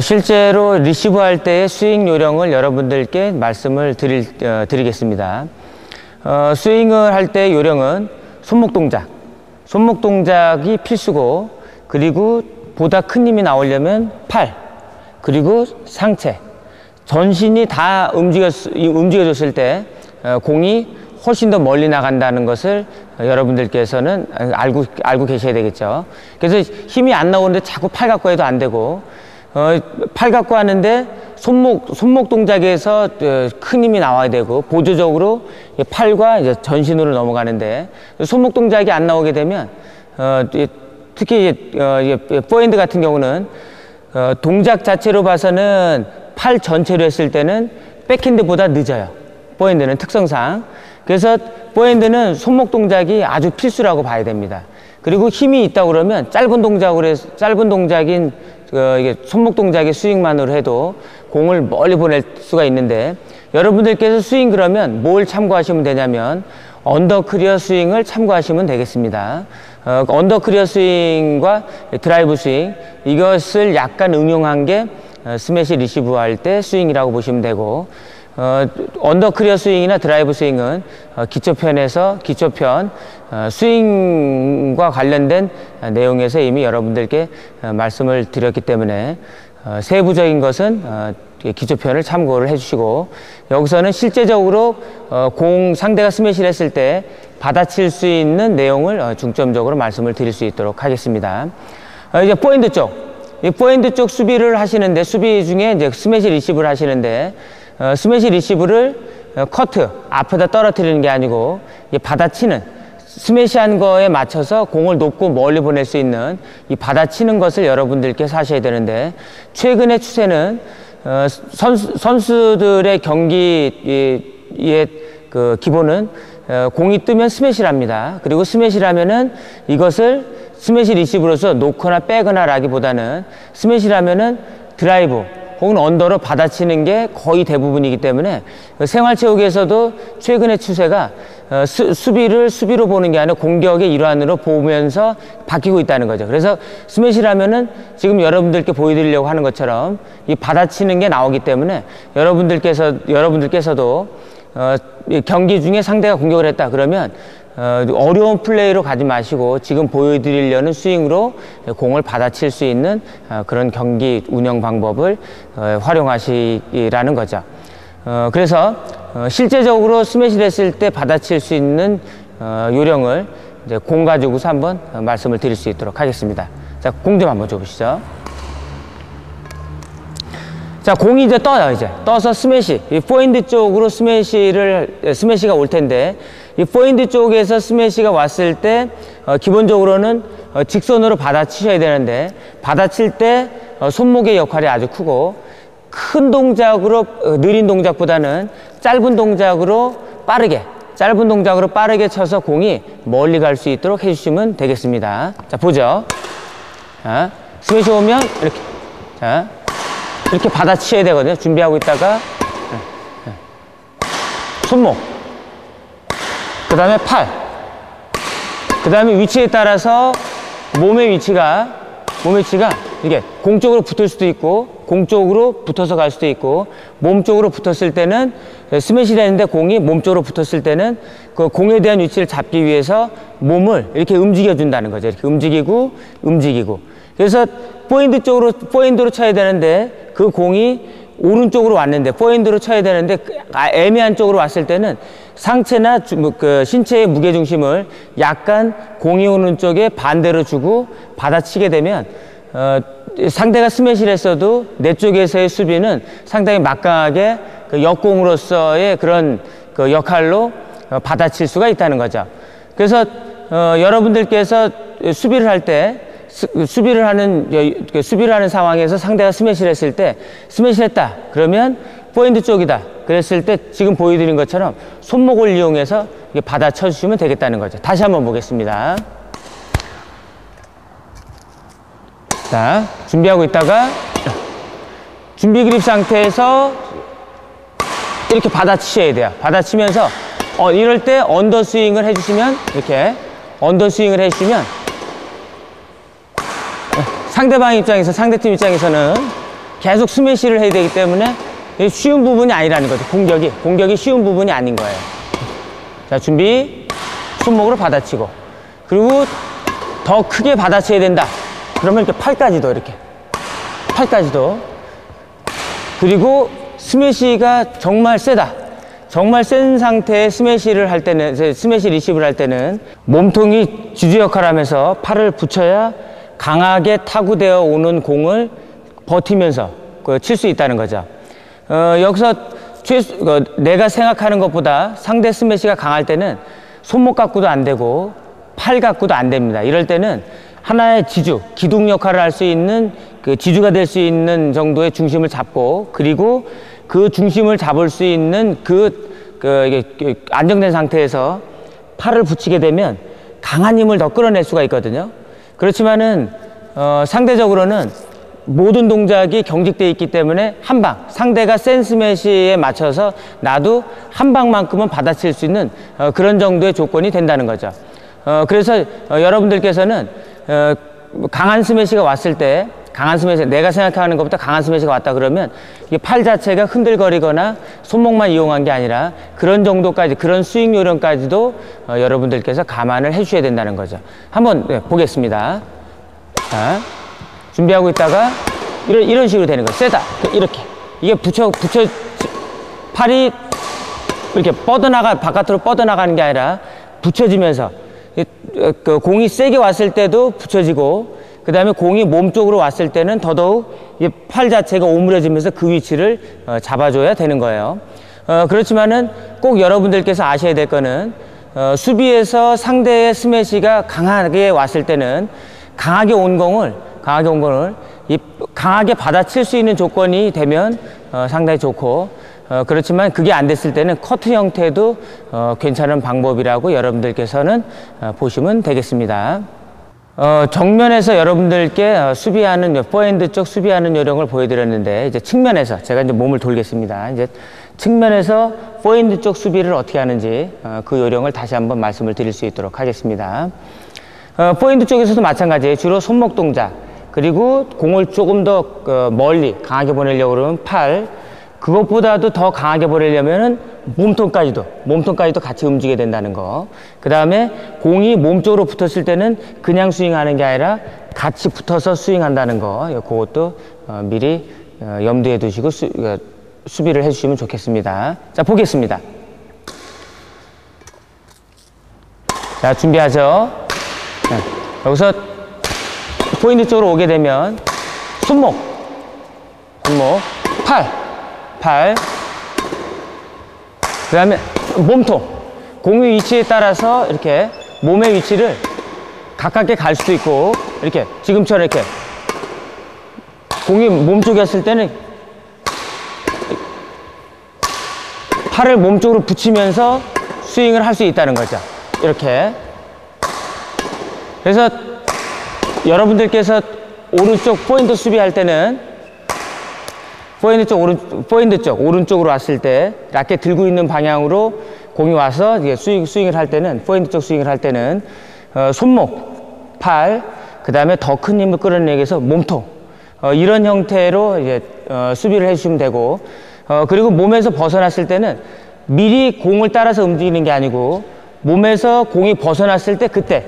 실제로 리시브할 때의 스윙 요령을 여러분들께 말씀을 드리겠습니다. 스윙을 할 때 요령은 손목 동작이 필수고, 그리고 보다 큰 힘이 나오려면 팔, 그리고 상체, 전신이 다 움직여졌을 때 공이 훨씬 더 멀리 나간다는 것을 여러분들께서는 알고 계셔야 되겠죠. 그래서 힘이 안 나오는데 자꾸 팔 갖고 해도 안 되고, 팔 갖고 하는데 손목 동작에서 큰 힘이 나와야 되고, 보조적으로 팔과 이제 전신으로 넘어가는데, 손목 동작이 안 나오게 되면 특히 포핸드 같은 경우는 동작 자체로 봐서는 팔 전체로 했을 때는 백핸드보다 늦어요. 포핸드는 특성상. 그래서 포핸드는 손목 동작이 아주 필수라고 봐야 됩니다. 그리고 힘이 있다고 그러면 짧은 동작인 이게 손목 동작의 스윙만으로 해도 공을 멀리 보낼 수가 있는데, 여러분들께서 스윙 그러면 뭘 참고하시면 되냐면 언더클리어 스윙을 참고하시면 되겠습니다. 언더클리어 스윙과 드라이브 스윙, 이것을 약간 응용한 게 스매시 리시브 할 때 스윙이라고 보시면 되고, 언더클리어 스윙이나 드라이브 스윙은 기초편 스윙과 관련된 내용에서 이미 여러분들께 말씀을 드렸기 때문에 세부적인 것은 기초편을 참고를 해주시고, 여기서는 실제적으로 상대가 스매시를 했을 때 받아칠 수 있는 내용을 중점적으로 말씀을 드릴 수 있도록 하겠습니다. 이제 포핸드 쪽 수비를 하시는데, 수비 중에 이제 스매시 리시브를 하시는데, 스매시 리시브를 커트 앞에다 떨어뜨리는 게 아니고 받아치는, 스매시한 거에 맞춰서 공을 높고 멀리 보낼 수 있는 이 받아치는 것을 여러분들께서 하셔야 되는데, 최근의 추세는 선수들의 경기의 그 기본은 공이 뜨면 스매시를 합니다. 그리고 스매시를 하면은 이것을 스매시 리시브로서 놓거나 빼거나 라기보다는 스매시를 하면은 드라이브 혹은 언더로 받아치는 게 거의 대부분이기 때문에 생활체육에서도 최근의 추세가 수비로 보는 게 아니라 공격의 일환으로 보면서 바뀌고 있다는 거죠. 그래서 스매시를 하면은 지금 여러분들께 보여드리려고 하는 것처럼 이 받아치는 게 나오기 때문에 여러분들께서도 경기 중에 상대가 공격을 했다 그러면 어려운 플레이로 가지 마시고 지금 보여드리려는 스윙으로 공을 받아칠 수 있는 그런 경기 운영 방법을 활용하시라는 거죠. 그래서 실제적으로 스매시를 했을 때 받아칠 수 있는 요령을 이제 공 가지고서 한번 말씀을 드릴 수 있도록 하겠습니다. 자, 공 좀 한번 줘보시죠. 자, 공이 이제 떠서 스매시, 이 포핸드 쪽으로 스매시가 올 텐데, 이 포핸드 쪽에서 스매시가 왔을 때 기본적으로는 직선으로 받아치셔야 되는데, 받아칠 때 손목의 역할이 아주 크고, 큰 동작으로 느린 동작보다는 짧은 동작으로 빠르게 쳐서 공이 멀리 갈 수 있도록 해주시면 되겠습니다. 자, 보죠. 자, 스매시 오면 이렇게, 자, 이렇게 받아치셔야 되거든요. 준비하고 있다가 손목, 그 다음에 팔, 그 다음에 위치에 따라서 몸의 위치가 이게 공 쪽으로 붙을 수도 있고, 공 쪽으로 붙어서 갈 수도 있고, 몸 쪽으로 붙었을 때는 스매시를 했는데 공이 몸 쪽으로 붙었을 때는 그 공에 대한 위치를 잡기 위해서 몸을 이렇게 움직여 준다는 거죠. 이렇게 움직이고 그래서 포핸드로 쳐야 되는데, 그 공이 오른쪽으로 왔는데 포핸드로 쳐야 되는데 애매한 쪽으로 왔을 때는 상체나 신체의 무게중심을 약간 공이 오는 쪽에 반대로 주고 받아치게 되면 상대가 스매시를 했어도 내 쪽에서의 수비는 상당히 막강하게 역공으로서의 그런 역할로 받아칠 수가 있다는 거죠. 그래서 여러분들께서 수비를 하는 상황에서 상대가 스매시를 했을 때, 스매시를 했다 그러면 포핸드 쪽이다 그랬을 때 지금 보여드린 것처럼 손목을 이용해서 받아쳐 주시면 되겠다는 거죠. 다시 한번 보겠습니다. 자, 준비하고 있다가 준비 그립 상태에서 이렇게 받아치셔야 돼요. 받아치면서 이럴 때 언더스윙을 해주시면, 이렇게 언더스윙을 해주시면 상대팀 입장에서는 계속 스매시를 해야 되기 때문에 쉬운 부분이 아니라는 거죠. 공격이 쉬운 부분이 아닌 거예요. 자, 준비. 손목으로 받아치고, 그리고 더 크게 받아쳐야 된다. 그러면 이렇게 팔까지도, 이렇게 팔까지도. 그리고 스매시가 정말 세다, 정말 센 상태의 스매시를 할 때는, 스매시 리시브를 할 때는 몸통이 지주 역할을 하면서 팔을 붙여야 강하게 타구되어 오는 공을 버티면서 칠 수 있다는 거죠. 여기서 내가 생각하는 것보다 상대 스매시가 강할 때는 손목 갖고도 안 되고 팔 갖고도 안 됩니다. 이럴 때는 하나의 지주, 기둥 역할을 할 수 있는 그 지주가 될 수 있는 정도의 중심을 잡고, 그리고 그 중심을 잡을 수 있는 이게 안정된 상태에서 팔을 붙이게 되면 강한 힘을 더 끌어낼 수가 있거든요. 그렇지만은 상대적으로는 모든 동작이 경직되어 있기 때문에 한 방, 상대가 센 스매시에 맞춰서 나도 한 방만큼은 받아칠 수 있는 그런 정도의 조건이 된다는 거죠. 그래서 여러분들께서는 강한 스매시가 왔을 때, 내가 생각하는 것보다 강한 스매시가 왔다 그러면 이게 팔 자체가 흔들거리거나 손목만 이용한 게 아니라 그런 정도까지, 그런 스윙 요령까지도 여러분들께서 감안을 해 주셔야 된다는 거죠. 한번 보겠습니다. 자, 준비하고 있다가 이런 식으로 되는 거예요. 세다, 이렇게. 이게 팔이 이렇게 바깥으로 뻗어나가는 게 아니라 붙여지면서, 그 공이 세게 왔을 때도 붙여지고, 그 다음에 공이 몸 쪽으로 왔을 때는 더더욱 팔 자체가 오므려지면서 그 위치를 잡아줘야 되는 거예요. 그렇지만은 꼭 여러분들께서 아셔야 될 거는, 수비에서 상대의 스매시가 강하게 왔을 때는 강하게 온 공을 강하게 받아칠 수 있는 조건이 되면 상당히 좋고, 그렇지만 그게 안 됐을 때는 커트 형태도 괜찮은 방법이라고 여러분들께서는 보시면 되겠습니다. 정면에서 여러분들께 수비하는, 포핸드 쪽 수비하는 요령을 보여드렸는데, 이제 측면에서 제가 이제 몸을 돌겠습니다. 이제 측면에서 포핸드 쪽 수비를 어떻게 하는지 그 요령을 다시 한번 말씀을 드릴 수 있도록 하겠습니다. 포핸드 쪽에서도 마찬가지예요. 주로 손목 동작, 그리고 공을 조금 더 멀리 강하게 보내려고 그러면 팔, 그것보다도 더 강하게 보내려면은 몸통까지도 같이 움직여야 된다는 거. 그 다음에 공이 몸 쪽으로 붙었을 때는 그냥 스윙하는 게 아니라 같이 붙어서 스윙한다는 거. 그것도 미리 염두에 두시고 수비를 해주시면 좋겠습니다. 자, 보겠습니다. 자, 준비하죠. 네. 여기서 포인트 쪽으로 오게 되면 손목, 팔, 그 다음에 몸통, 공의 위치에 따라서 이렇게 몸의 위치를 가깝게 갈 수도 있고, 이렇게 지금처럼 이렇게 공이 몸 쪽이었을 때는 팔을 몸 쪽으로 붙이면서 스윙을 할 수 있다는 거죠. 이렇게. 그래서 여러분들께서 오른쪽 포인트 수비할 때는 포인트 쪽 오른쪽으로 왔을 때 라켓 들고 있는 방향으로 공이 와서 이제 스윙을 할 때는, 포인트 쪽 스윙을 할 때는 손목, 팔, 그 다음에 더 큰 힘을 끌어내기 위해서 몸통, 이런 형태로 이제 수비를 해주시면 되고, 그리고 몸에서 벗어났을 때는 미리 공을 따라서 움직이는 게 아니고 몸에서 공이 벗어났을 때 그때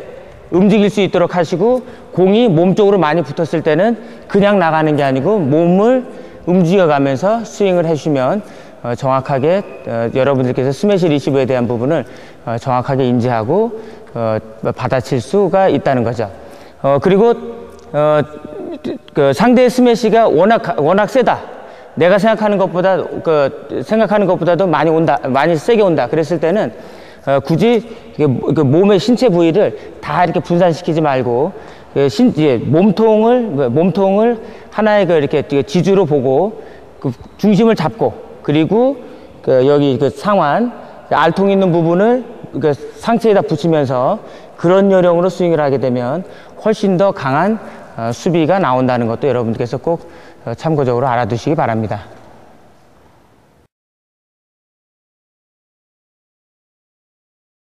움직일 수 있도록 하시고, 공이 몸 쪽으로 많이 붙었을 때는 그냥 나가는 게 아니고 몸을 움직여가면서 스윙을 해주시면 정확하게 여러분들께서 스매시 리시브에 대한 부분을 정확하게 인지하고 받아칠 수가 있다는 거죠. 그리고 그 상대의 스매시가 워낙 세다, 내가 생각하는 것보다도 많이 세게 온다 그랬을 때는 굳이 몸의 신체 부위를 다 이렇게 분산시키지 말고 몸통을 하나의 이렇게 지주로 보고 그 중심을 잡고, 그리고 여기 상완 알통 있는 부분을 상체에다 붙이면서 그런 요령으로 스윙을 하게 되면 훨씬 더 강한 수비가 나온다는 것도 여러분들께서 꼭 참고적으로 알아두시기 바랍니다.